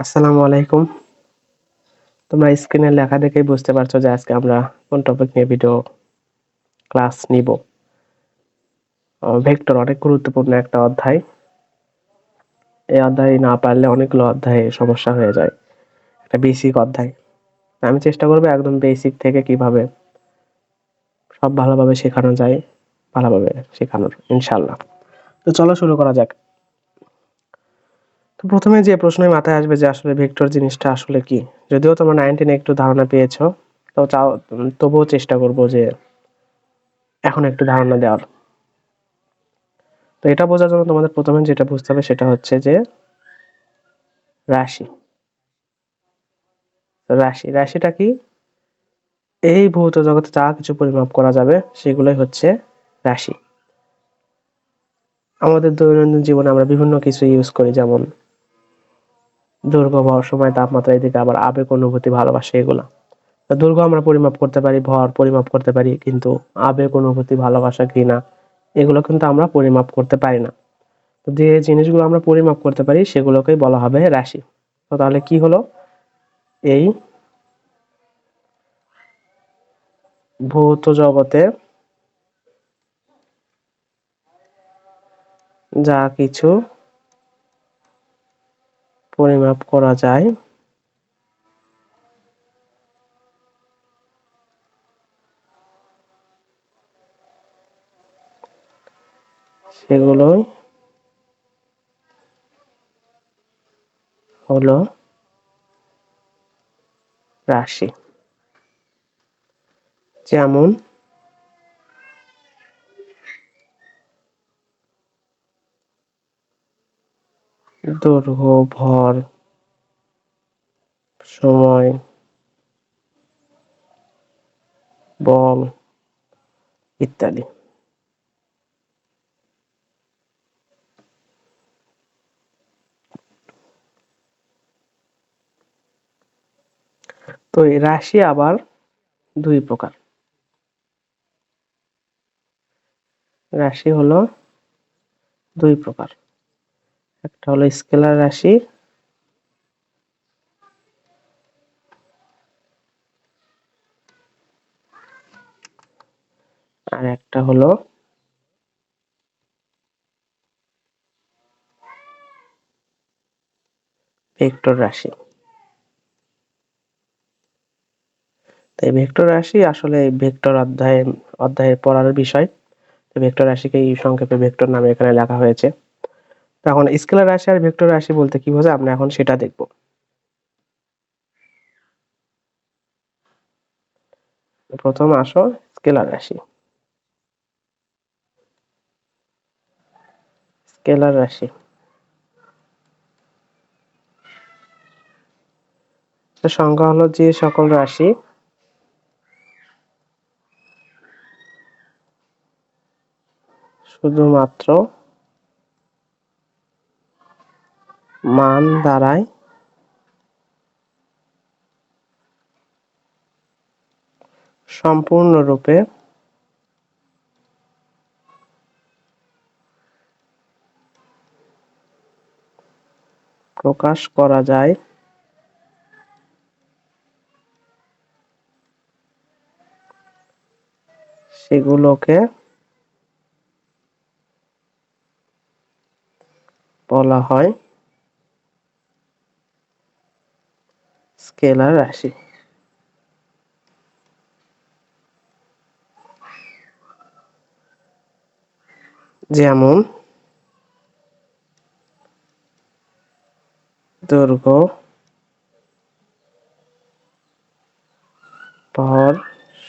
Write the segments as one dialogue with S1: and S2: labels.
S1: আসসালামু আলাইকুম। তোমরা স্ক্রিনের লেখা দেখেই বুঝতে পারছো যে আজকে আমরা কোন টপিক নিয়ে ভিডিও ক্লাস নিব। ভেক্টর অনেক গুরুত্বপূর্ণ একটা অধ্যায়। এই অধ্যায় না পারলে অনেকগুলো অধ্যায়ে সমস্যা হয়ে যায়। একটা বেসিক অধ্যায়। আমি চেষ্টা করব একদম বেসিক থেকে কিভাবে সব ভালোভাবে শেখানো যায়, ভালোভাবে শেখানোর ইনশাআল্লাহ। তো চলো শুরু করা যাক। তো প্রথমে যে প্রশ্নই মাথায় আসবে যে আসলে ভেক্টর জিনিসটা আসলে কি? যদিও তোমরা 19 এ একটু ধারণা পেয়েছো, তবুও চেষ্টা করব যে এখন একটু ধারণা দেওয়ার। তো এটা বোঝার জন্য তোমাদের প্রথমে যেটা বুঝতে হবে সেটা হচ্ছে যে রাশি। রাশিটা কি? এই ভৌত জগতে যা কিছু পরিমাপ করা যাবে সেগুলোই হচ্ছে রাশি। আমাদের দৈনন্দিন জীবনে আমরা বিভিন্ন কিছু ইউজ করি, যেমন দৈর্ঘ্য, ভর, সময়, তাপমাত্রা, এদিকে আবার আবেগ, অনুভূতি, ভালোবাসা, এগুলা। দৈর্ঘ্য আমরা পরিমাপ করতে পারি, ভর পরিমাপ করতে পারি, কিন্তু আবেগ, অনুভূতি, ভালোবাসা, ঘৃণা এগুলো কিন্তু আমরা পরিমাপ করতে পারি না। তো যে জিনিসগুলো আমরা পরিমাপ করতে পারি সেগুলোকেই বলা হবে রাশি। তো তাহলে কি হলো? এই ভৌত জগতে যা কিছু পরিমাপ করা যায় সেগুলোই হলো রাশি। যেমন দৈর্ঘ্য, ভর, সময়, বল ইত্যাদি। তো এই রাশি আবার দুই প্রকার। রাশি হলো দুই প্রকার। একটা হলো স্কেলার রাশি, আর একটা হলো ভেক্টর রাশি। তো এই ভেক্টর রাশি আসলে ভেক্টর অধ্যায়ে পড়ার বিষয়। ভেক্টর রাশিকেই সংক্ষেপে ভেক্টর নামে এখানে লেখা হয়েছে। তো এখন স্কেলার রাশি আর ভেক্টর রাশি বলতে কি বোঝায় আমরা এখন সেটা দেখব। প্রথম আসো স্কেলার রাশি। স্কেলার রাশি সংজ্ঞা হলো যে সকল রাশি শুধুমাত্র মান দ্বারাই সম্পূর্ণরূপে প্রকাশ করা যায় সেগুলোকে বলা হয় স্কেলার রাশি। যেমন দৈর্ঘ্য, ভর,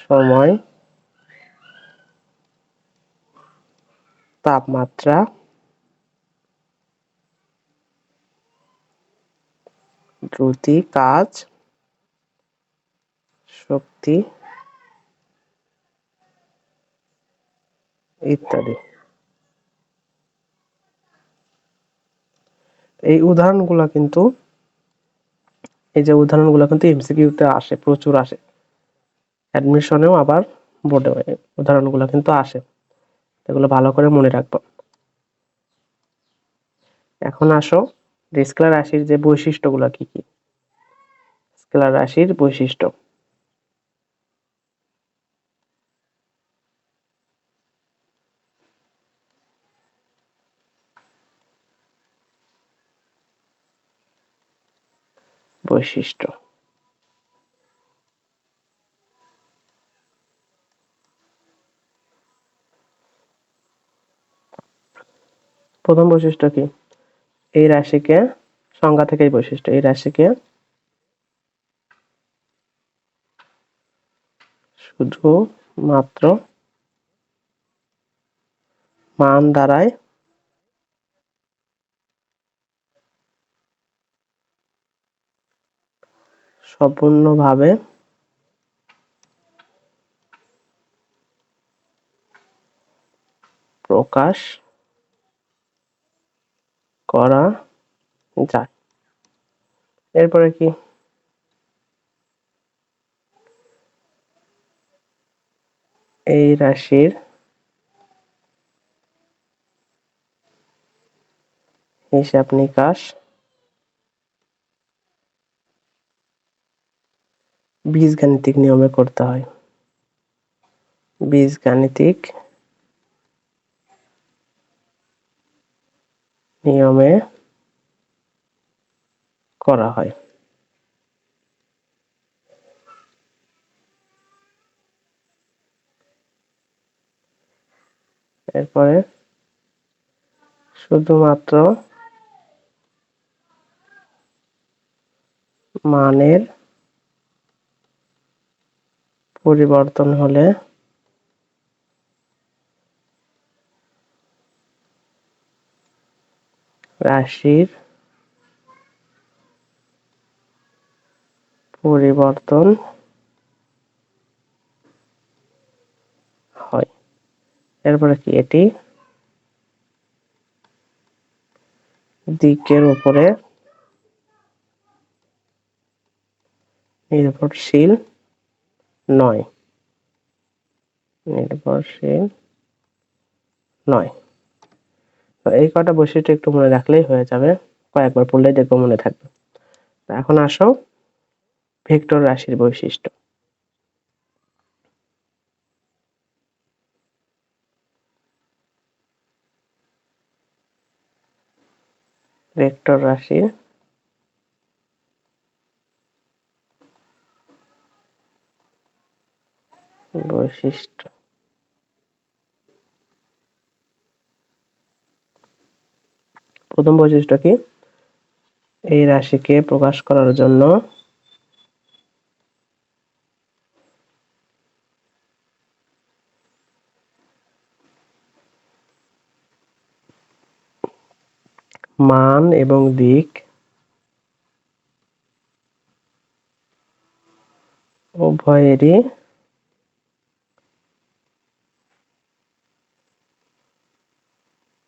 S1: সময়, তাপমাত্রা, দ্রুতি, কাজ, শক্তি ইত্যাদি। এই উদাহরণগুলো কিন্তু এমসিকিউতে আসে, প্রচুর আসে। অ্যাডমিশনেও আবার বোর্ডেও উদাহরণগুলো কিন্তু আসে। এগুলো ভালো করে মনে রাখবো। এখন আসো স্কেলার রাশির যে বৈশিষ্ট্যগুলো কি কি? স্কেলার রাশির বৈশিষ্ট্য। বৈশিষ্ট্য। প্রথম বৈশিষ্ট্য কি? এই রাশিকে, সংজ্ঞা থেকেই বৈশিষ্ট্য, এই রাশিকে শুধু মাত্র মান দ্বারাই সম্পূর্ণভাবে প্রকাশ করা যায়। এরপরে কি? এই রাশির হিসাব নিকাশ বীজগাণিতিক নিয়মে করতে হয়। বীজগাণিতিক নিয়মে করা হয়। এরপরে শুধুমাত্র মানের পরিবর্তন হলে রাশির পরিবর্তন হয়। এরপরে কি? এটি দিকের উপরে নির্ভরশীল নয়। নির্ভরশীল নয়। তো এই কটা বৈশিষ্ট্য একটু মনে রাখলেই হয়ে যাবে, কয়েকবার পড়লেই দেখবো মনে থাকবে। এখন আসো ভেক্টর রাশির বৈশিষ্ট্য। ভেক্টর রাশির বৈশিষ্ট্য। প্রথম বৈশিষ্ট্য কি? এই রাশিকে প্রকাশ করার জন্য মান এবং দিক উভয়েরই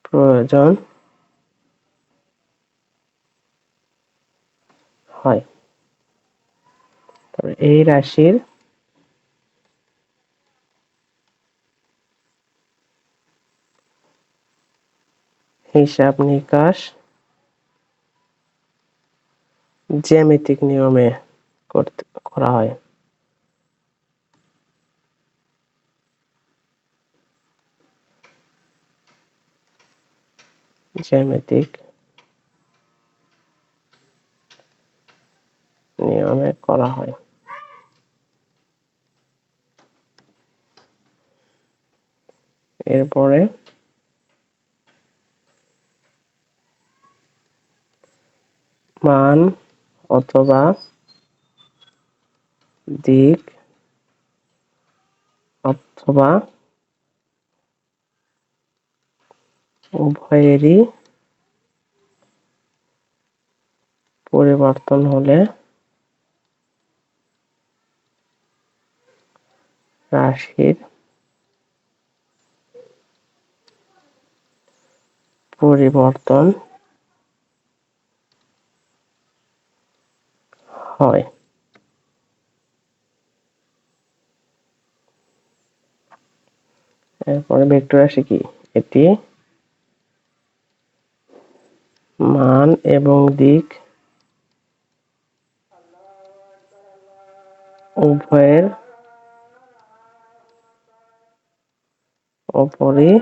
S1: প্রয়োজন হয়। তবে এই রাশির হিসাব নিকাশ জ্যামিতিক নিয়মে করা হয়। জ্যামিতিক নিয়মে করা হয়। এরপরে মান অথবা দিক অথবা উভয়েরই পরিবর্তন হলে রাশির পরিবর্তন হয়। এরপরে ভেক্টর রাশি কি? এটি মান এবং দিক উভয়ের উপরই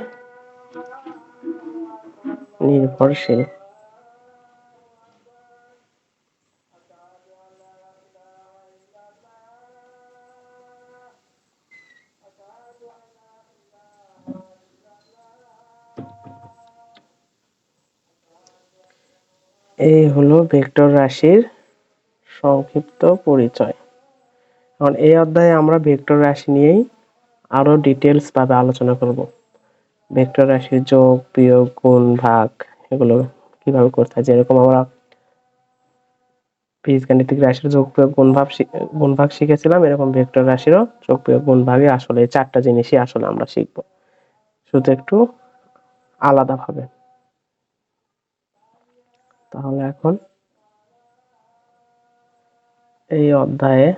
S1: নির্ভরশীল। এই হলো ভেক্টর রাশির সংক্ষিপ্ত পরিচয়। এখন এই অধ্যায়ে আমরা ভেক্টর রাশি নিয়েই আরো ডিটেলস ভাবে আলোচনা করব। ভেক্টর রাশির যোগ, বিয়োগ, গুণ, ভাগ এগুলো কিভাবে করতে হয়। যেরকম আমরা বীজগাণিতিক রাশির যোগ, বিয়োগ, গুণ, ভাগ শিখেছিলাম, এরকম ভেক্টর রাশিরও যোগ, বিয়োগ, গুণ, ভাগে আসলে এই 4টা জিনিসই আসলে আমরা শিখব, শুধু একটু আলাদাভাবে। তাহলে এখন এই অধ্যায়ে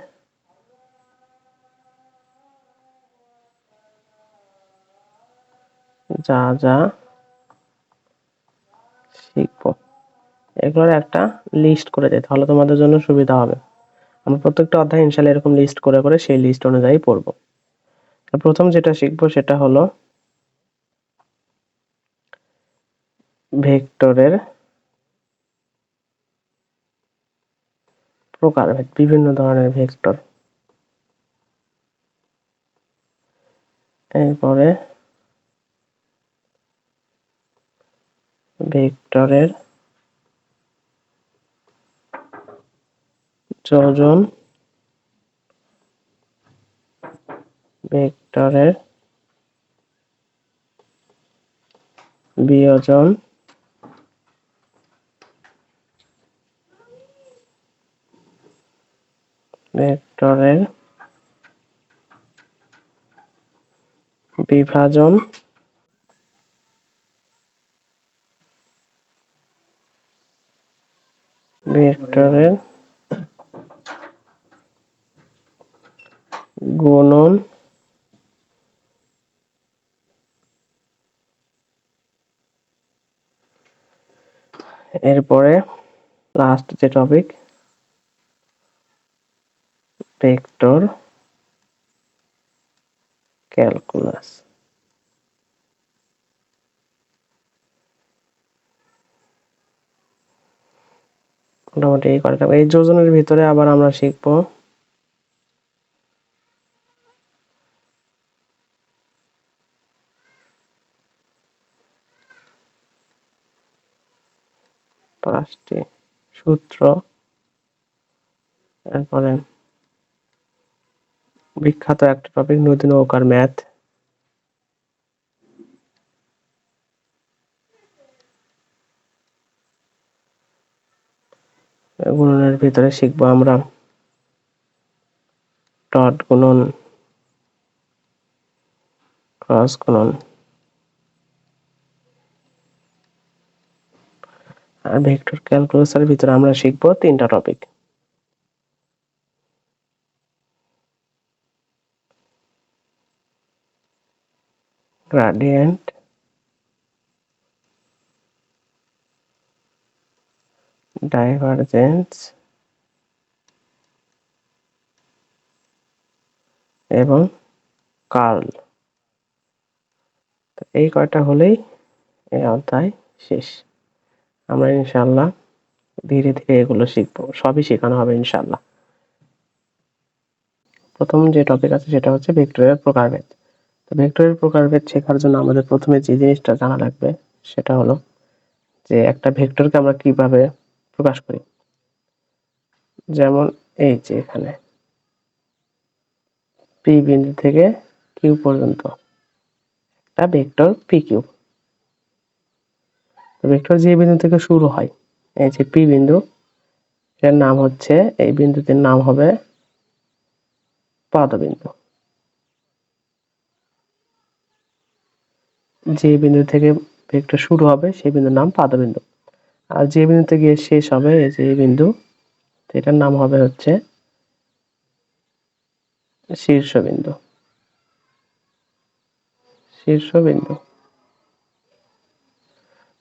S1: যা যা শিখবো এগুলোর একটা লিস্ট করে দিই, তাহলে তোমাদের জন্য সুবিধা হবে। আমরা প্রত্যেকটা অধ্যায় ইনশাআল্লাহ এরকম লিস্ট করে করে সেই লিস্ট অনুযায়ী পড়বো। প্রথম যেটা শিখবো সেটা হলো ভেক্টরের প্রকারভেদ, বিভিন্ন ধরনের ভেক্টর। এরপরে ভেক্টরের যোজন, ভেক্টরের বিয়োজন, ভেক্টরের বিভাজন, ভেক্টরের গুণন, এরপরে লাস্ট যে টপিক ভেক্টর ক্যালকুলাস। মোটামুটি এই কয়টা। এই যোজনের ভিতরে আবার আমরা শিখবো পাঁচটি সূত্র, এরপরে বিখ্যাত একটা টপিক নদী নৌকার ম্যাথ, গুণনের ভিতরে শিখবো আমরা ডট গুণন, ক্রস গুণন। আর ভেক্টর ক্যালকুলাসের ভিতরে আমরা শিখবো 3টা টপিক, গ্রেডিয়েন্ট, ডাইভারজেন্স এবং কার্ল। এই কয়টা হলেই এই অধ্যায় শেষ। আমরা ইনশাআল্লাহ ধীরে ধীরে এগুলো শিখবো, সবই শেখানো হবে ইনশাআল্লাহ। প্রথম যে টপিক আছে সেটা হচ্ছে ভেক্টরের প্রকারভেদ। তো ভেক্টরের প্রকারভেদ শেখার জন্য আমাদের প্রথমে যে জিনিসটা জানা লাগবে সেটা হলো যে একটা ভেক্টরকে আমরা কিভাবে প্রকাশ করি। যেমন এই যে এখানে পি বিন্দু থেকে কিউ পর্যন্ত একটা ভেক্টর পি কিউ। ভেক্টর যে বিন্দু থেকে শুরু হয়, এই যে পি বিন্দু, এর নাম হচ্ছে, এই বিন্দুটির নাম হবে পাদবিন্দু। যে বিন্দু থেকে ভেক্টর শুরু হবে সেই বিন্দুর নাম পাদবিন্দু। আর যে বিন্দুতে গিয়ে শেষ হবে, এই যে বিন্দু, এটার নাম হবে হচ্ছে শীর্ষবিন্দু। শীর্ষবিন্দু।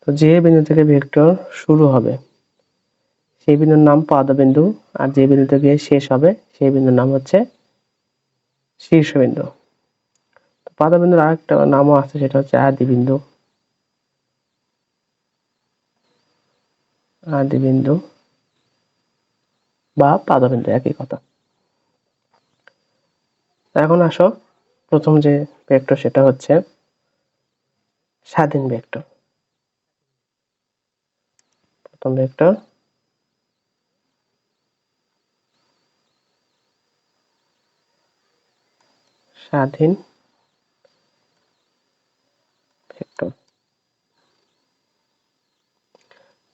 S1: তো যে বিন্দু থেকে ভেক্টর শুরু হবে সেই বিন্দুর নাম পাদবিন্দু, আর যে বিন্দু থেকে শেষ হবে সেই বিন্দুর নাম হচ্ছে শীর্ষবিন্দু। তো পাদবিন্দুর আরেকটা নামও আছে, সেটা হচ্ছে আদিবিন্দু। আদিবিন্দু বা পাদবিন্দু একই কথা। এখন আসো, প্রথম যে ভেক্টর সেটা হচ্ছে স্বাধীন ভেক্টর। প্রথম ভেক্টর স্বাধীন ভেক্টর।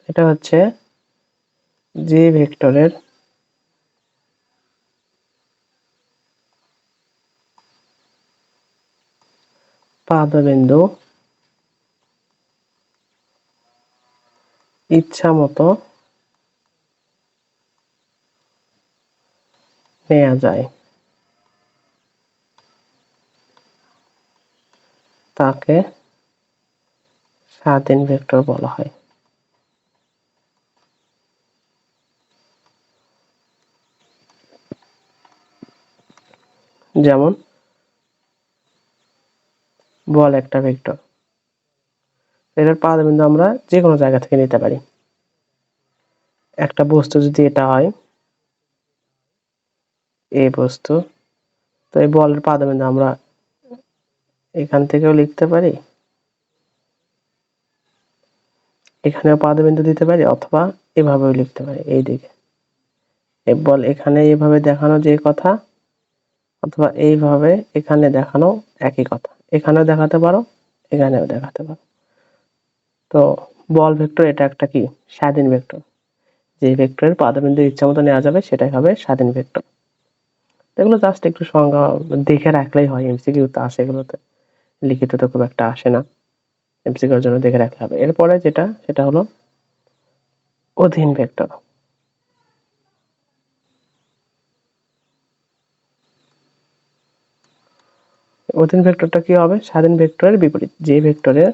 S1: এটা হচ্ছে যে ভেক্টরের পাদবিন্দু ইচ্ছা মতো নেওয়া যায় তাকে স্বাধীন ভেক্টর বলা হয়। যেমন বল একটা ভেক্টর, এটার পাদবিন্দু আমরা যে কোনো জায়গা থেকে নিতে পারি। একটা বস্তু যদি এটা হয় এই বস্তু, তো এই বলের পাদবিন্দু আমরা এখান থেকেও লিখতে পারি, এখানেও পাদবিন্দু দিতে পারি, অথবা এভাবেও লিখতে পারি। এই দিকে এই বল এখানে এইভাবে দেখানো যে কথা, অথবা এইভাবে এখানে দেখানো একই কথা। এখানেও দেখাতে পারো, এখানেও দেখাতে পারো। তো বল ভেক্টর এটা একটা কি স্বাধীন ভেক্টর। যে ভেক্টরের পাদবিন্দু ইচ্ছামতো নেওয়া যাবে সেটাই হবে স্বাধীন ভেক্টর। এগুলো জাস্ট একটু সংজ্ঞা দেখে রাখলেই হয়, এমসিকিউ তে আসে, এগুলোতে লিখিত তো খুব একটা আসে না, এমসিকিউর জন্য দেখে রাখতে হবে। এরপরে যেটা সেটা হলো অধীন ভেক্টর। অধীন ভেক্টরটা কি হবে? স্বাধীন ভেক্টরের বিপরীত। যে ভেক্টরের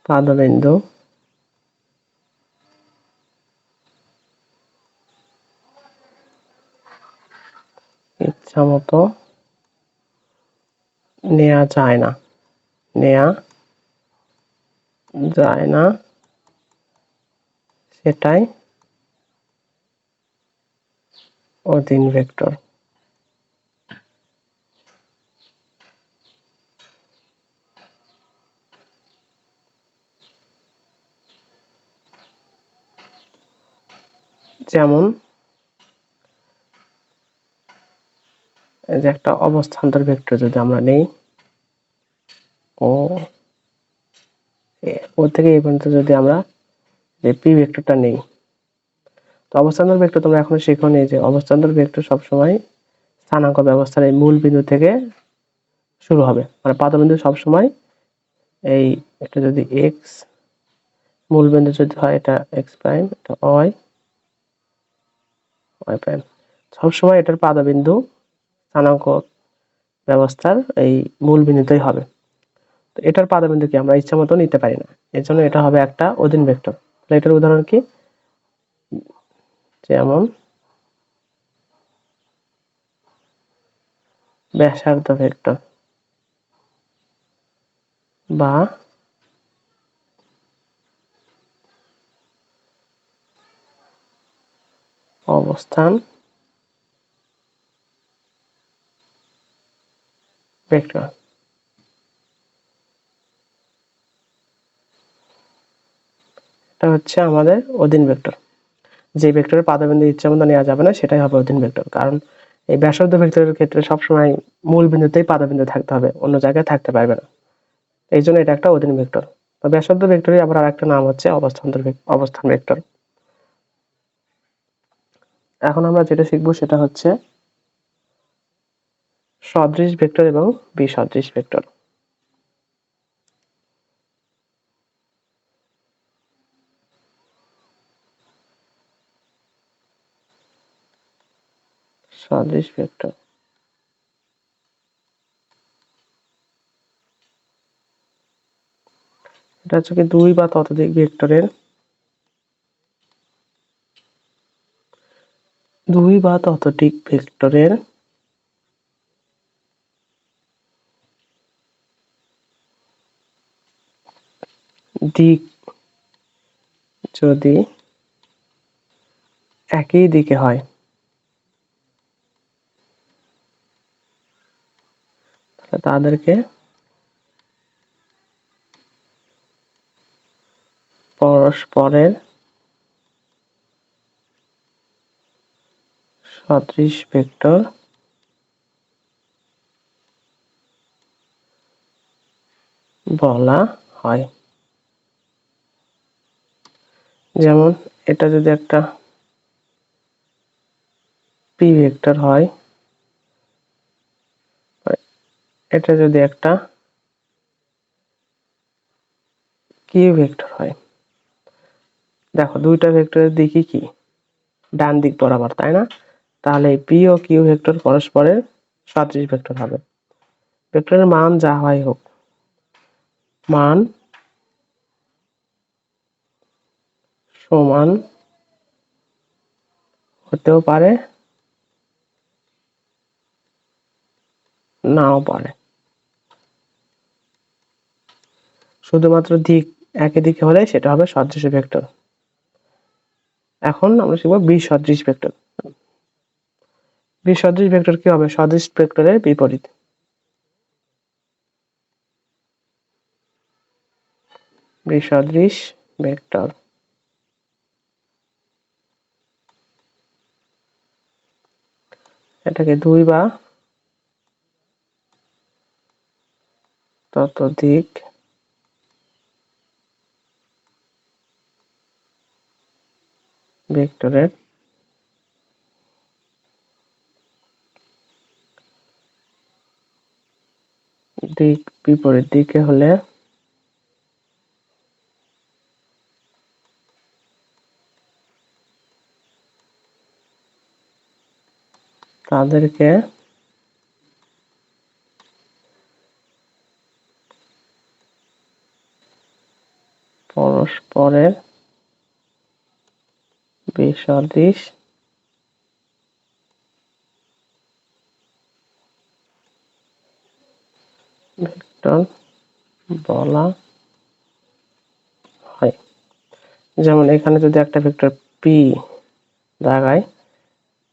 S1: পাদবিন্দু ইচ্ছামতো নেওয়া যায় না, নেওয়া যায় না সেটাই অধীন ভেক্টর। যেমন এই যে একটা অবস্থান্তর ভেক্টর যদি আমরা নেই, ও ও থেকে এই পর্যন্ত যদি আমরা যে পি ভেক্টরটা নেই, তো অবস্থান্তর ভেক্টর তোমরা এখনো শিখোনি যে অবস্থান্তর ভেক্টর সবসময় স্থানাঙ্ক ব্যবস্থার এই মূল বিন্দু থেকে শুরু হবে। মানে পাদবিন্দু সবসময় এই এটা যদি এক্স, মূল বিন্দু যদি হয় এটা এক্স প্রাইম, এটা ওয়াই, ওয়াই প্রাইম, সবসময় এটার পাদবিন্দু স্থানাঙ্ক ব্যবস্থার এই মূল বিন্দুতেই হবে। তো এটার পাদবিন্দু কি আমরা ইচ্ছা মতো নিতে পারি না, এর জন্য এটা হবে একটা অধীন ভেক্টর। তাহলে এটার উদাহরণ কি? যেমন ব্যাসার্ধ ভেক্টর বা অবস্থান ভেক্টর। এটা হচ্ছে আমাদের অধীন ভেক্টর। যে ভেক্টরের পাদবিন্দু ইচ্ছামতো নেওয়া যাবে না সেটাই হবে অধীন ভেক্টর। কারণ এই ব্যাসার্ধ ভেক্টরের ক্ষেত্রে সবসময় মূল বিন্দুতেই পাদবিন্দু থাকতে হবে, অন্য জায়গায় থাকতে পারবে না। এই জন্য এটা একটা অধীন ভেক্টর। তো ব্যাসার্ধ ভেক্টরের আবার আরেকটা নাম হচ্ছে অবস্থান ভেক্টর। এখন আমরা যেটা শিখবো সেটা হচ্ছে সদৃশ ভেক্টর এবং বিসদৃশ ভেক্টর। সদৃশ ভেক্টর এটা হচ্ছে কি 2 বা ততোধিক ভেক্টরের 2 বা ততোধিক ভেক্টরের দিক যদি একই দিকে হয় তাহলে তাদেরকে পরস্পরের সদৃশ ভেক্টর বলা হয়। যেমন এটা যদি একটা পি ভেক্টর হয়, এটা যদি একটা কিউ ভেক্টর হয়, দেখো দুইটা ভেক্টরের দিকই কি ডান দিক বরাবর, তাই না? তাহলে পি ও কিউ ভেক্টর পরস্পরের সদৃশ ভেক্টর হবে। ভেক্টরের মান যা হয় হোক, মান সমান হতেও পারে নাও পারে, শুধুমাত্র দিক একই দিকে হলে সেটা হবে সদৃশ ভেক্টর। এখন আমরা শিখব বিসদৃশ ভেক্টর। বিসদৃশ ভেক্টর কি হবে? সদৃশ ভেক্টরের বিপরীত। বিসদৃশ ভেক্টর এটাকে 2 বা ততোধিক ভেক্টরের দিক বিপরীত দিকে হলে তাদেরকে পরস্পরের বিসদৃশ ভেক্টর বলা হয়। যেমন এখানে যদি একটা ভেক্টর পি দাগায়,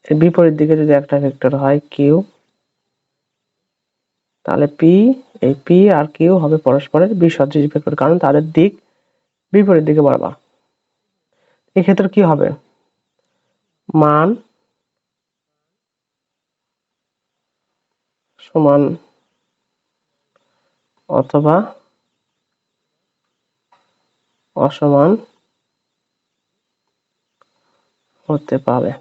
S1: এর বিপরীত দিকে যদি একটা ভেক্টর হয় কিউ, তাহলে এই পি আর কিউ হবে পরস্পরের বিসদৃশ ভেক্টর, কারণ তাদের দিক বিপরীত দিকে বরাবর। এক্ষেত্রে কি হবে? মান সমান অথবা অসমান হতে পারে।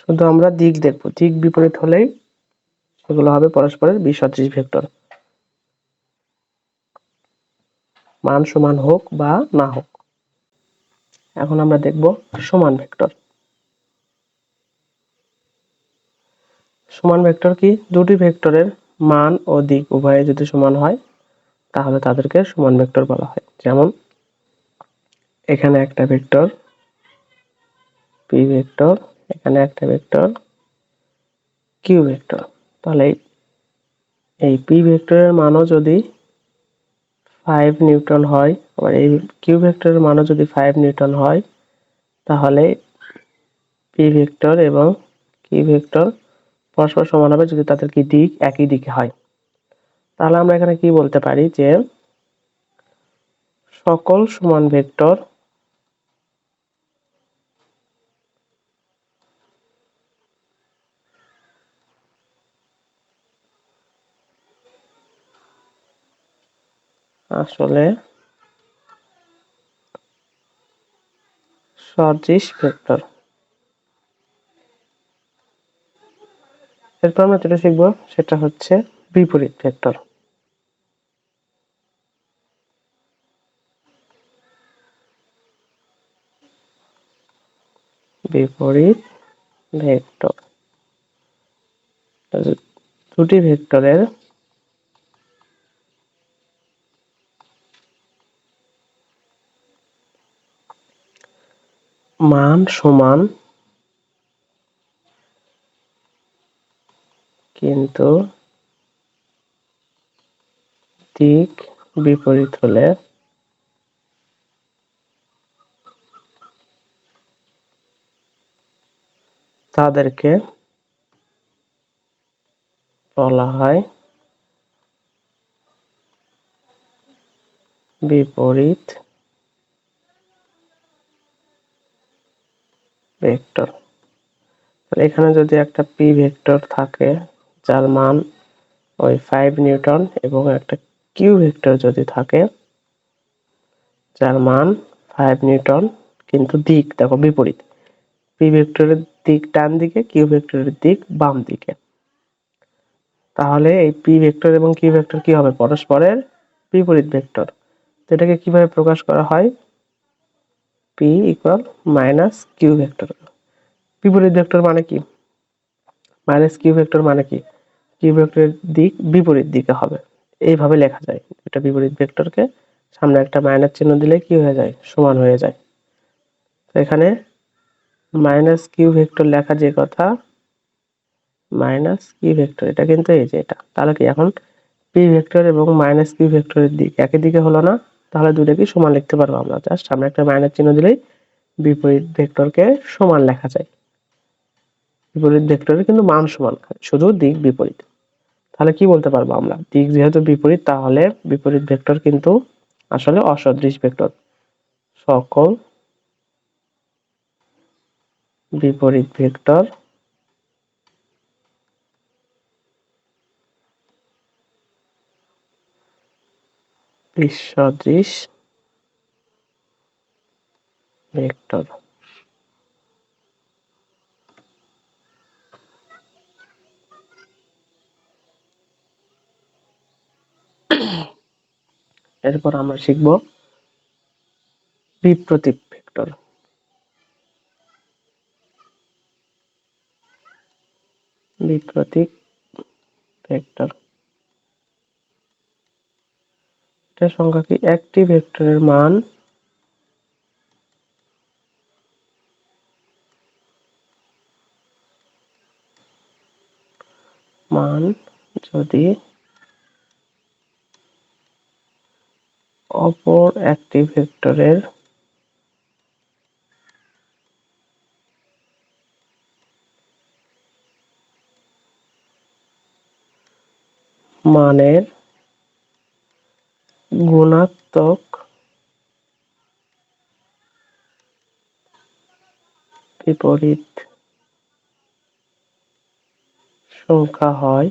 S1: শুধু আমরা দিক দেখব, দিক বিপরীত হলেই সেগুলো হবে পরস্পরের বিসদৃশ ভেক্টর, মান সমান হোক বা না হোক। এখন আমরা দেখব সমান ভেক্টর। সমান ভেক্টর কি? দুটি ভেক্টরের মান ও দিক উভয়ে যদি সমান হয় তাহলে তাদেরকে সমান ভেক্টর বলা হয়। যেমন এখানে একটা ভেক্টর পি ভেক্টর, এখানে একটা ভেক্টর কিউ ভেক্টর, তাহলে এই পি ভেক্টরের মানও যদি 5 নিউটন হয়, আবার এই কিউ ভেক্টরের মানও যদি 5 নিউটন হয়, তাহলে পি ভেক্টর এবং কিউ ভেক্টর পরস্পর সমান হবে যদি তাদের কি দিক একই দিকে হয়। তাহলে আমরা এখানে কি বলতে পারি যে সকল সমান ভেক্টর আসলে সদৃশ ভেক্টর। এরপর আমরা যেটা শিখবো সেটা হচ্ছে বিপরীত ভেক্টর। বিপরীত ভেক্টর দুটি ভেক্টরের মান সমান কিন্তু দিক বিপরীত হলে তাদেরকে বলা হয় বিপরীত ভেক্টর। এখানে যদি একটা পি ভেক্টর থাকে যার মান ওই 5 নিউটন এবং একটা কিউ ভেক্টর যদি থাকে যার মান 5 নিউটন কিন্তু দিক দেখো বিপরীত, পি ভেক্টরের দিক ডান দিকে, কিউ ভেক্টরের দিক বাম দিকে, তাহলে এই পি ভেক্টর এবং কিউ ভেক্টর কি হবে? পরস্পরের বিপরীত ভেক্টর। তো এটাকে কিভাবে প্রকাশ করা হয়? P equal minus Q vector. বিপরীত ভেক্টর মানে কি? মাইনাস কিউ ভেক্টর মানে কি? কিউ ভেক্টরের দিক বিপরীত দিকে হবে, এইভাবে লেখা যায়। এটা বিপরীত ভেক্টরকে সামনে একটা মাইনাস চিহ্ন দিলে কি হয়ে যায়? সমান হয়ে যায়। তো এখানে মাইনাস কিউ ভেক্টর লেখা যে কথা, মাইনাস কিউ ভেক্টর এটা কিন্তু এই যে এটা, তাহলে কি এখন পি ভেক্টর এবং মাইনাস কিউ ভেক্টরের দিক একই দিকে হলো না? তাহলে দুটোকে সমান লিখতে পারবো আমরা, জাস্ট সামনে একটা মাইনাস চিহ্ন দিলেই বিপরীত ভেক্টরকে সমান লেখা যায়। বিপরীত ভেক্টরের কিন্তু মান সমান, শুধু দিক বিপরীত। তাহলে কি বলতে পারবো আমরা? দিক যেহেতু বিপরীত তাহলে বিপরীত ভেক্টর কিন্তু আসলে অসদৃশ ভেক্টর। সকল বিপরীত ভেক্টর বিসদৃশ ভেক্টর। এরপর আমরা শিখব বিপ্রতীক ভেক্টর। বিপ্রতীক ভেক্টর এটার সংজ্ঞা কি? একটি ভেক্টরের মান যদি অপর একটি ভেক্টরের মানের গুণাত্মক বিপরীত সংখ্যা হয়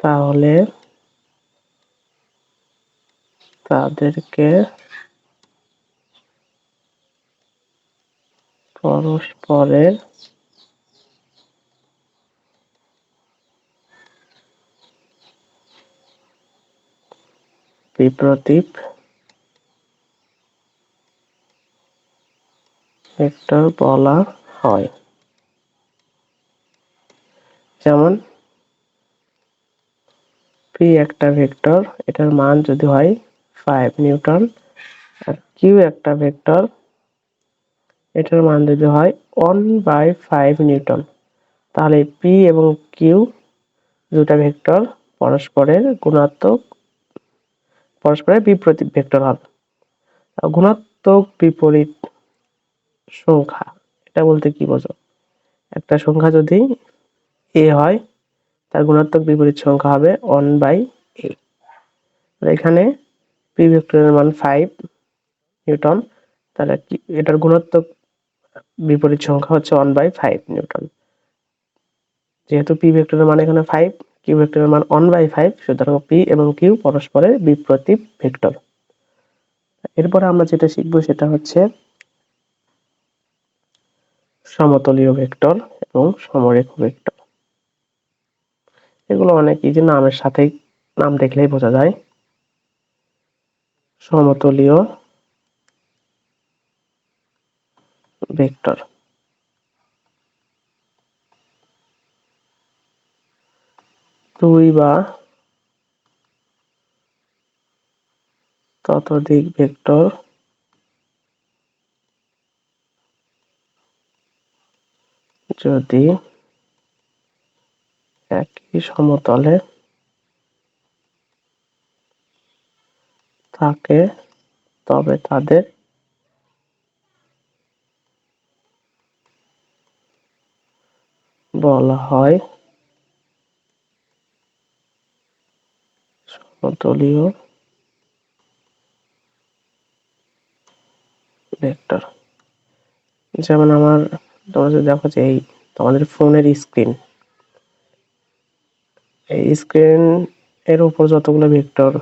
S1: তাহলে তাদেরকে পরস্পরের বিপ্রতীক ভেক্টর বলা হয়। যেমন পি একটা ভেক্টর, এটার মান যদি হয় 5 নিউটন, আর কিউ একটা ভেক্টর, এটার মান যদি হয় 1/5 নিউটন, তাহলে পি এবং কিউ দুটা ভেক্টর পরস্পরের গুণাত্মক, পরস্পরের বিপরীত ভেক্টর হবে। গুণাত্মক বিপরীত সংখ্যা এটা বলতে কি বোঝো? একটা সংখ্যা যদি এ হয় তার গুণাত্মক বিপরীত সংখ্যা হবে 1/a। এখানে পি ভেক্টরের মান 5 নিউটন, তাহলে এটার গুণাত্মক বিপরীত সংখ্যা হচ্ছে 1/5 নিউটন। যেহেতু পি ভেক্টরের মান এখানে 5, কিউ ভেক্টরের মান 1/5, সুতরাং পি এবং কিউ পরস্পরের বিপ্রতীক ভেক্টর। এরপরে আমরা যেটা শিখবো সেটা হচ্ছে সমতলীয় ভেক্টর এবং সমরেখ ভেক্টর। এগুলো অনেক ইজি, নামের সাথেই, নাম দেখলেই বোঝা যায়। সমতলীয় ভেক্টর দুই বা ততোধিক ভেক্টর যদি একই সমতলে থাকে তবে তাদের বলা হয় সমতলীয় ভেক্টর। যেমন তোমরা যদি দেখো যে এই তোমাদের ফোনের স্ক্রিন, এই স্ক্রিন এর উপর যতগুলো ভেক্টর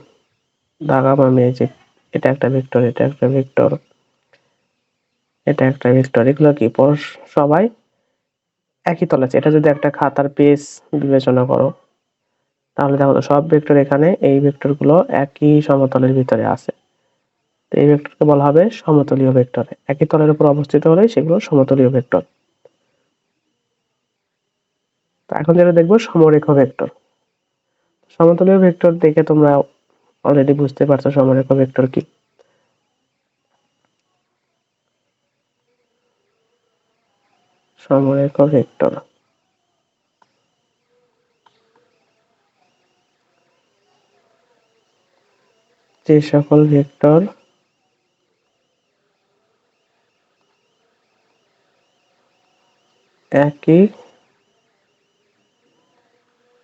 S1: দাগা বা মেয়েছে, এটা একটা ভেক্টর, এটা একটা ভেক্টর, এটা একটা ভেক্টর, এগুলো কি সবাই একই তলে আছে। এটা যদি একটা খাতার পেজ বিবেচনা করো তাহলে দেখো তো সব ভেক্টর এখানে, এই ভেক্টর গুলো একই সমতলের ভিতরে আছে। তো এই ভেক্টরকে বলা হবে সমতলীয় ভেক্টর। একই তলের উপর অবস্থিত হলে সেগুলো সমতলীয় ভেক্টর। তো এখন যেটা দেখবো সমরেখ ভেক্টর। সমতলীয় ভেক্টর দেখে তোমরা অলরেডি বুঝতে পারছো সমরেখ ভেক্টর কি। সমরেখ ভেক্টর যে সকল ভেক্টর একই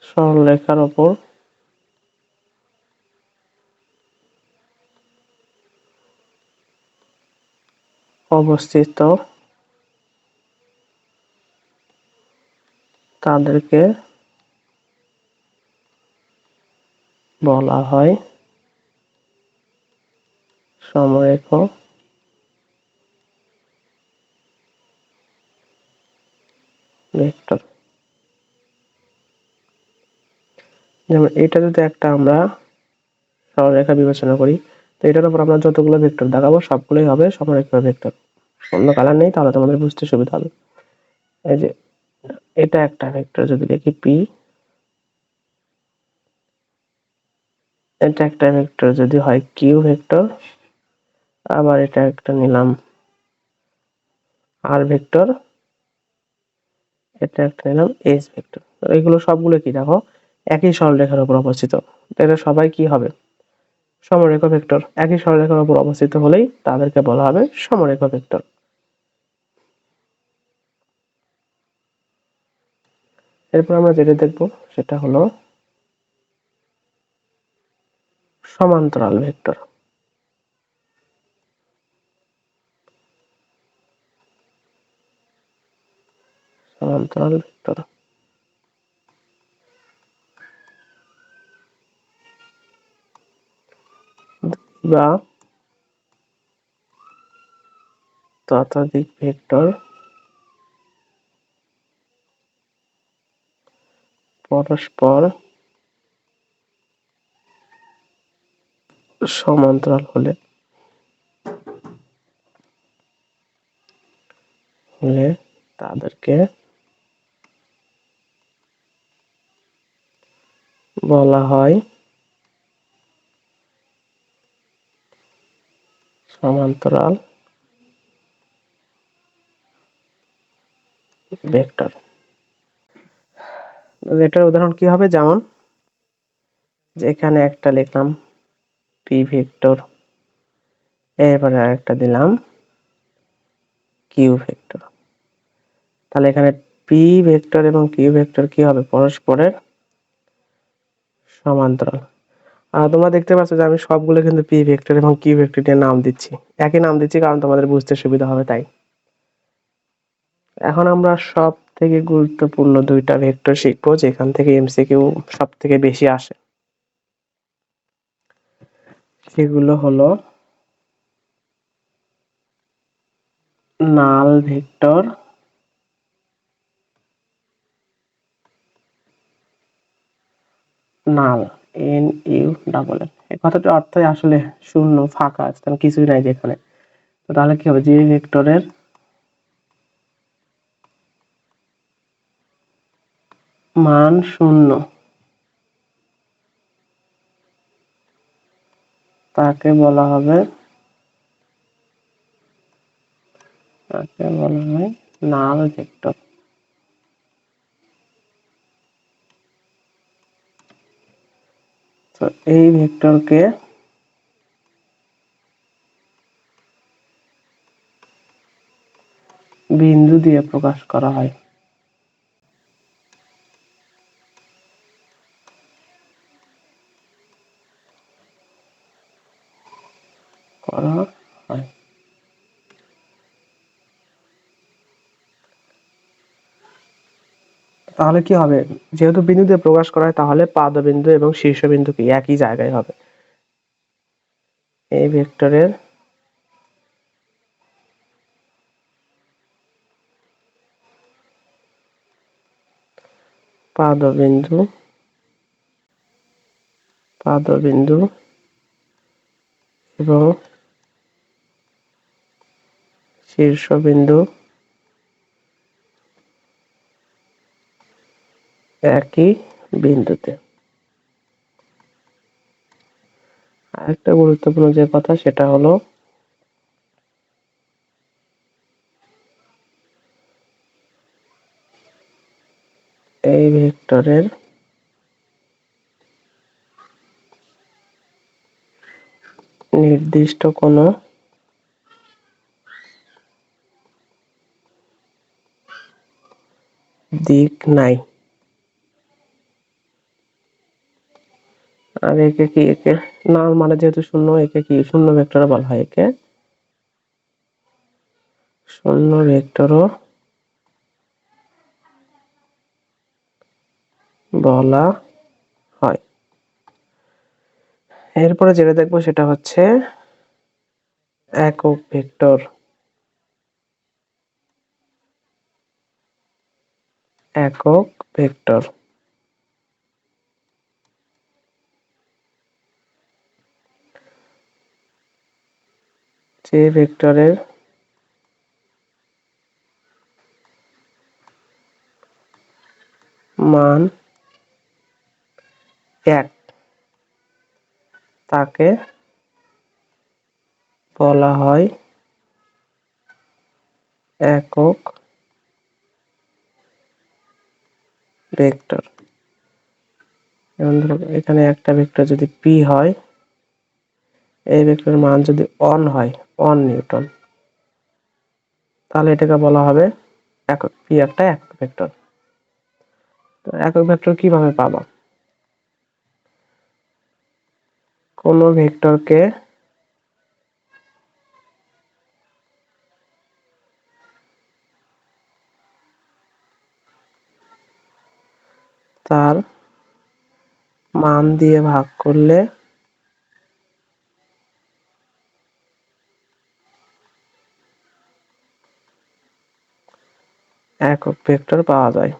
S1: সরলরেখার উপর অবস্থিত তাদেরকে বলা হয় সমরেখ ভেক্টর। যেমন এটা যদি একটা আমরা সরলরেখা বিবেচনা করি, তো এটার উপর আমরা যতগুলো ভেক্টর দেখাবো সবগুলোই হবে সমরেখ ভেক্টর। অন্য কালার নেই, তাহলে তোমাদের বুঝতে সুবিধা হবে। এই যে এটা একটা ভেক্টর যদি লিখি পি, এটা একটা ভেক্টর যদি হয় কিউ ভেক্টর, আবার এটা একটা নিলাম আর ভেক্টর, এটা একটা নিলাম এস ভেক্টর। এগুলো সবগুলো কি দেখো একই সরলরেখার উপর অবস্থিত। এটা সবাই কি হবে সমরেখ ভেক্টর। একই সরলরেখার উপর অবস্থিত হলেই তাদেরকে বলা হবে সমরেখ ভেক্টর। এরপর আমরা যেটা দেখবো সেটা হলো সমান্তরাল ভেক্টর। সমান্তরাল ভেক্টর বা ততোধিক ভেক্টর পরস্পর সমান্তরাল হলে তাদেরকে বলা হয় সমান্তরাল ভেক্টর। এটার উদাহরণ কি হবে, যেমন যে এখানে একটা লিখলাম পি ভেক্টর, এরপরে আরেকটা দিলাম কিউ ভেক্টর। তাহলে এখানে পি ভেক্টর এবং কিউ ভেক্টর কি হবে পরস্পরের সমান্তরাল। আর তোমরা দেখতে পাচ্ছ যে আমি সবগুলো কিন্তু পি ভেক্টর এবং কিউ ভেক্টর দিয়ে নাম দিচ্ছি, একই নাম দিচ্ছি কারণ তোমাদের বুঝতে সুবিধা হবে তাই। এখন আমরা সব থেকে গুরুত্বপূর্ণ দুইটা ভেক্টর শিখবো যেখান থেকে এমসিকিউ সব থেকে বেশি আসে। সেগুলো হলো নাল ভেক্টর নাল, এন ইউ ডাবল এল। এই কথাটার অর্থই আসলে শূন্য, ফাঁকা আছে, কিছুই নাই যেখানে। তো তাহলে কি হবে, যে ভেক্টরের মান শূন্য তাকে বলা হয় নাল ভেক্টর। তো এই ভেক্টরকে বিন্দু দিয়ে প্রকাশ করা হয়। তাহলে কি হবে, যেহেতু বিন্দু দিয়ে প্রকাশ করা হয় তাহলে পাদবিন্দু এবং শীর্ষবিন্দু কি একই জায়গায় হবে। এই ভেক্টরের পাদবিন্দু এবং শীর্ষবিন্দু একই বিন্দুতে। আরেকটা গুরুত্বপূর্ণ যে কথা সেটা হলো এই ভেক্টরের নির্দিষ্ট কোনো দিক নাই। আর একে নাল মানে যেহেতু শূন্য, একে কি শূন্য ভেক্টর বলা হয়। একে শূন্য ভেক্টরও বলা হয়। এরপরে যেটা দেখবো সেটা হচ্ছে একক ভেক্টর। একক ভেক্টর যে ভেক্টরের মান 1 তাকে বলা হয় একক ভেক্টর। যেমন ধরো এখানে একটা ভেক্টর যদি পি হয়, এই ভেক্টরের মান যদি 1 হয়, 1 নিউটন, তাহলে এটাকে বলা হবে একক, পি একটা একক ভেক্টর। তো একক ভেক্টর কিভাবে পাবা? কোন ভেক্টরকে তার মান দিয়ে ভাগ করলে একক ভেক্টর পাওয়া যায়।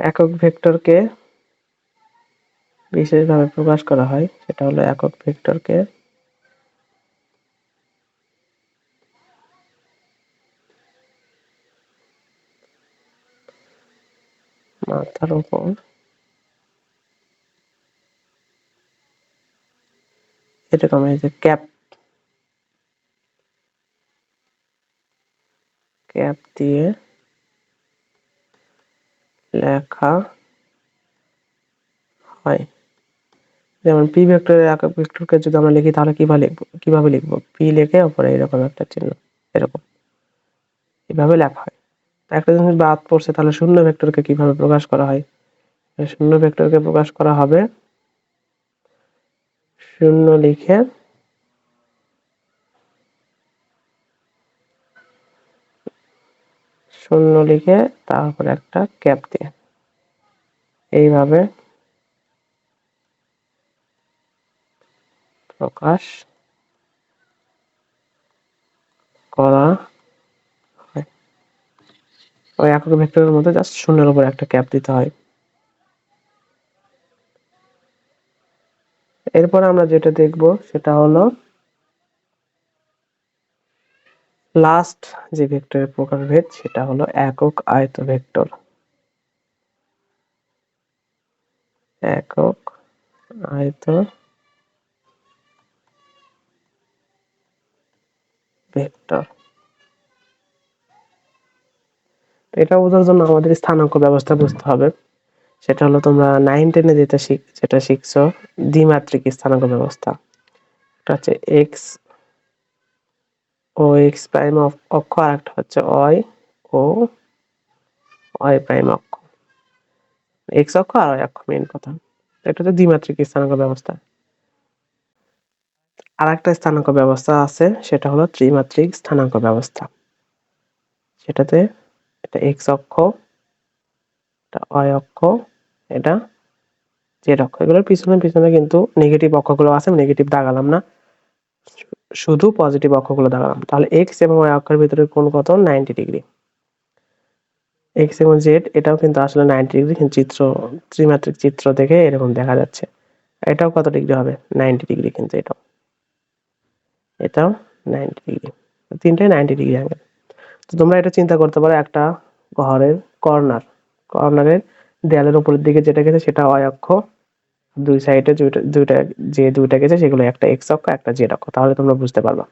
S1: একক ভেক্টরকে বিশেষভাবে প্রকাশ করা হয়, সেটা হলো একক ভেক্টরকে মাথার উপর এরকম এই যে ক্যাপ দিয়ে লেখা হয়। যেমন পি ভেক্টরের একক ভেক্টরকে যদি আমরা লিখি তাহলে কিভাবে লিখবো? পি লিখে উপরে এরকম একটা চিহ্ন, এরকম এভাবে লেখা হয়। একটা জিনিস বাদ পড়ছে, তাহলে শূন্য ভেক্টরকে কিভাবে প্রকাশ করা হয়? শূন্য ভেক্টরকে প্রকাশ করা হবে শূন্য লিখে তারপর একটা ক্যাপ দিয়ে এইভাবে প্রকাশ করা হয়। ওই একক ভেক্টরের মধ্যে জাস্ট শূন্যের উপর একটা ক্যাপ দিতে হয়। এরপর আমরা যেটা দেখব সেটা হলো লাস্ট যে ভেক্টরের প্রকারভেদ সেটা হলো একক আয়ত ভেক্টর। একক আয়ত ভেক্টর। এটা বোঝার জন্য আমাদের স্থানাঙ্ক ব্যবস্থা বুঝতে হবে। সেটা হলো তোমরা 9 10 এ যেটা শিখছো দ্বিমাত্রিক স্থানাঙ্ক ব্যবস্থা। এটা হচ্ছে এক্স ও এক্স প্রাইম অক্ষ, আর একটা হচ্ছে ওয়াই ও ওয়াই প্রাইম অক্ষ। এক্স অক্ষ আর ওয়াই অক্ষ মেইন কথা। এটা হচ্ছে দ্বিমাত্রিক স্থানাঙ্ক ব্যবস্থা। আর একটা স্থানাঙ্ক ব্যবস্থা আছে, সেটা হলো ত্রিমাত্রিক স্থানাঙ্ক ব্যবস্থা। সেটাতে এটা এক্স অক্ষ, এটা ওয়াই অক্ষ, এটা জেড অক্ষ। এগুলোর পিছনে পিছনে কিন্তু নেগেটিভ অক্ষগুলো আছে, নেগেটিভ দাগালাম না, শুধু পজিটিভ অক্ষগুলো দাগালাম। তাহলে এক্স এবং ওয়াই অক্ষের ভিতরে কোণ কত? 90 ডিগ্রি। এক্স এবং জেড এটাও কিন্তু আসলে 90 ডিগ্রি, কিন্তু ত্রিমাত্রিক চিত্র দেখে এরকম দেখা যাচ্ছে। এটাও কত ডিগ্রি হবে? 90 ডিগ্রি। কিন্তু এটাও 90 ডিগ্রি। তিনটাই 90 ডিগ্রি অ্যাঙ্গেল। তো তোমরা এটা চিন্তা করতে পারো, একটা ঘরের কর্নারের দেয়ালের উপরের দিকে যেটা গেছে সেটা ওয়াই অক্ষ, দুই সাইডে দুইটা গেছে সেগুলো একটা এক্স অক্ষ একটা জেড অক্ষ। তাহলে তোমরা বুঝতে পারবা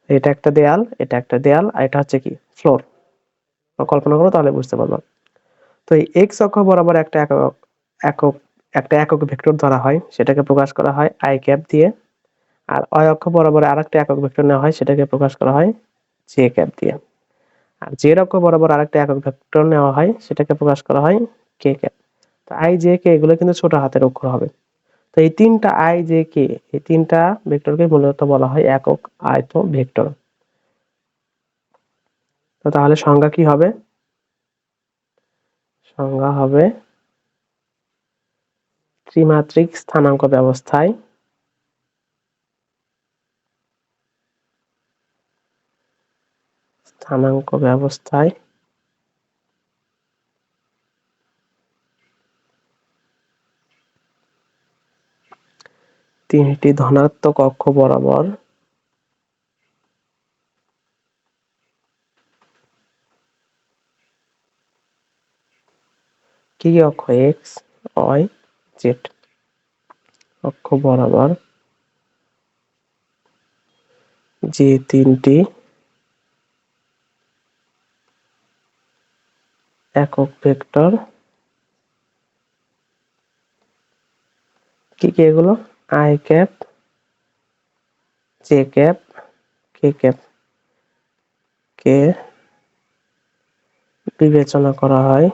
S1: এটা একটা দেয়াল, এটা একটা দেয়াল, আর এটা হচ্ছে কি ফ্লোর। কল্পনা করো, তাহলে বুঝতে পারবা। তো এই এক্স অক্ষ বরাবর একক একটা একক ভেক্টর ধরা হয়, সেটাকে প্রকাশ করা হয় আই ক্যাপ দিয়ে। আর ওয়াই অক্ষ বরাবর আরেকটা একক ভেক্টর নেওয়া হয়, সেটাকে প্রকাশ করা হয় জে ক্যাপ দিয়ে। আর জেড অক্ষ বরাবর আরেকটা একক ভেক্টর নেওয়া হয়, সেটাকে প্রকাশ করা হয় কে ক্যাপ। তো আই জে কে এগুলো কিন্তু ছোট হাতের অক্ষর হবে। তো এই তিনটা আই জে কে, এই তিনটা ভেক্টরকে মূলত বলা হয় একক আয়ত ভেক্টর। তো তাহলে সংজ্ঞা কি হবে? সংজ্ঞা হবে ত্রিমাত্রিক স্থানাঙ্ক ব্যবস্থায় তিনটি ধনাত্মক অক্ষ বরাবর কি কি অক্ষ? এক্স ওয়াই জেড অক্ষ বরাবর যে তিনটি একক ভেক্টর, কি কি এগুলো? I cap, j cap, k cap কে বিবেচনা করা হয়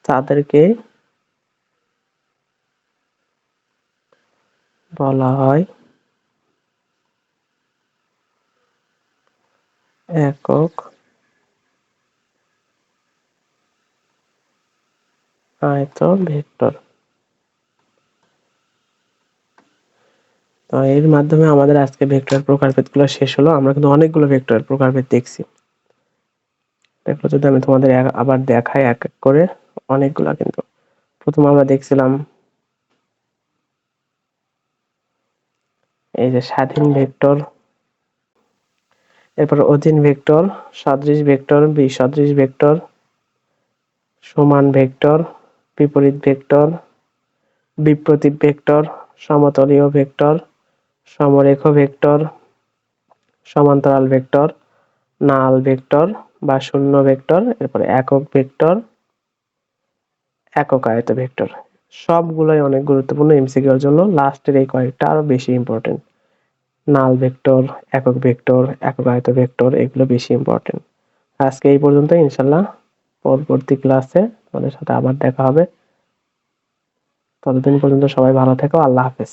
S1: তাদেরকে বলা হয় একক আয়ত ভেক্টর। তো এর মাধ্যমে আমাদের আজকে ভেক্টর প্রকারভেদগুলো শেষ হলো। আমরা কিন্তু অনেকগুলো ভেক্টর প্রকারভেদ দেখছি। দেখো যদি আমি তোমাদের আবার দেখাই এক এক করে, অনেকগুলা। কিন্তু প্রথমে আমরা দেখছিলাম এই যে স্বাধীন ভেক্টর, এরপর অধীন ভেক্টর, সদৃশ ভেক্টর, বিসদৃশ ভেক্টর, সমান ভেক্টর, বিপরীত ভেক্টর, বিপ্রতীপ ভেক্টর, সমতলীয় ভেক্টর, সমরেখ ভেক্টর, সমান্তরাল ভেক্টর, নাল ভেক্টর বা শূন্য ভেক্টর, এরপরে একক ভেক্টর, একক আয়ত ভেক্টর। সবগুলোই অনেক গুরুত্বপূর্ণ এমসিকিউ এর জন্য। লাস্টের এই কয়েকটা আরো বেশি ইম্পর্টেন্ট। নাল ভেক্টর, একক ভেক্টর, একক আয়ত ভেক্টর, এগুলো বেশি ইম্পর্টেন্ট। আজকে এই পর্যন্ত। ইনশাল্লাহ পরবর্তী ক্লাসে তোমাদের সাথে আবার দেখা হবে। ততদিন পর্যন্ত সবাই ভালো থেকো। আল্লাহ হাফেজ।